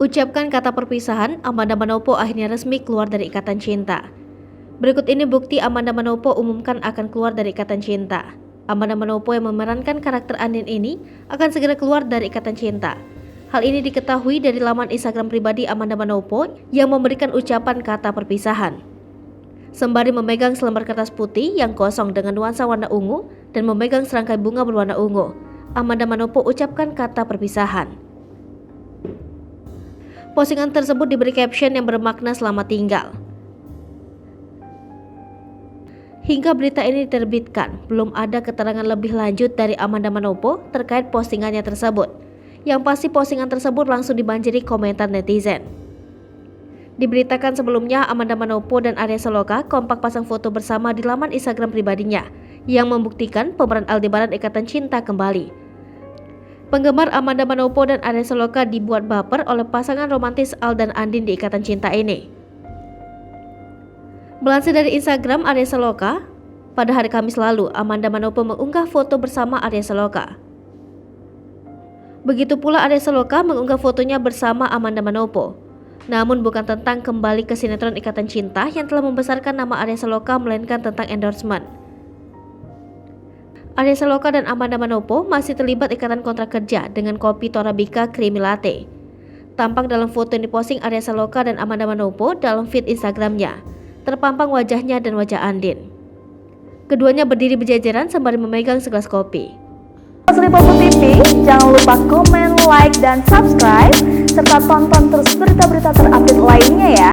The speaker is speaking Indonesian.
Ucapkan kata perpisahan, Amanda Manopo akhirnya resmi keluar dari ikatan cinta. Berikut ini bukti Amanda Manopo umumkan akan keluar dari ikatan cinta. Amanda Manopo yang memerankan karakter Andin ini akan segera keluar dari ikatan cinta. Hal ini diketahui dari laman Instagram pribadi Amanda Manopo yang memberikan ucapan kata perpisahan. Sembari memegang selembar kertas putih yang kosong dengan nuansa warna ungu dan memegang serangkai bunga berwarna ungu, Amanda Manopo ucapkan kata perpisahan. Postingan tersebut diberi caption yang bermakna selamat tinggal. Hingga berita ini diterbitkan, belum ada keterangan lebih lanjut dari Amanda Manopo terkait postingannya tersebut. Yang pasti postingan tersebut langsung dibanjiri komentar netizen. Diberitakan sebelumnya Amanda Manopo dan Arya Saloka kompak pasang foto bersama di laman Instagram pribadinya yang membuktikan pemeran Aldebaran ikatan cinta kembali. Penggemar Amanda Manopo dan Arya Saloka dibuat baper oleh pasangan romantis Al dan Andin di ikatan cinta ini. Melansir dari Instagram Arya Saloka, pada hari Kamis lalu Amanda Manopo mengunggah foto bersama Arya Saloka. Begitu pula Arya Saloka mengunggah fotonya bersama Amanda Manopo. Namun bukan tentang kembali ke sinetron Ikatan Cinta yang telah membesarkan nama Arya Saloka, melainkan tentang endorsement. Arya Saloka dan Amanda Manopo masih terlibat ikatan kontrak kerja dengan kopi Torabika Creamy Latte. Tampak dalam foto yang diposting Arya Saloka dan Amanda Manopo dalam feed Instagramnya, terpampang wajahnya dan wajah Andin. Keduanya berdiri berjajaran sembari memegang segelas kopi. Lipopo TV, jangan lupa komen, like, dan subscribe, serta tonton terus berita-berita terupdate lainnya ya.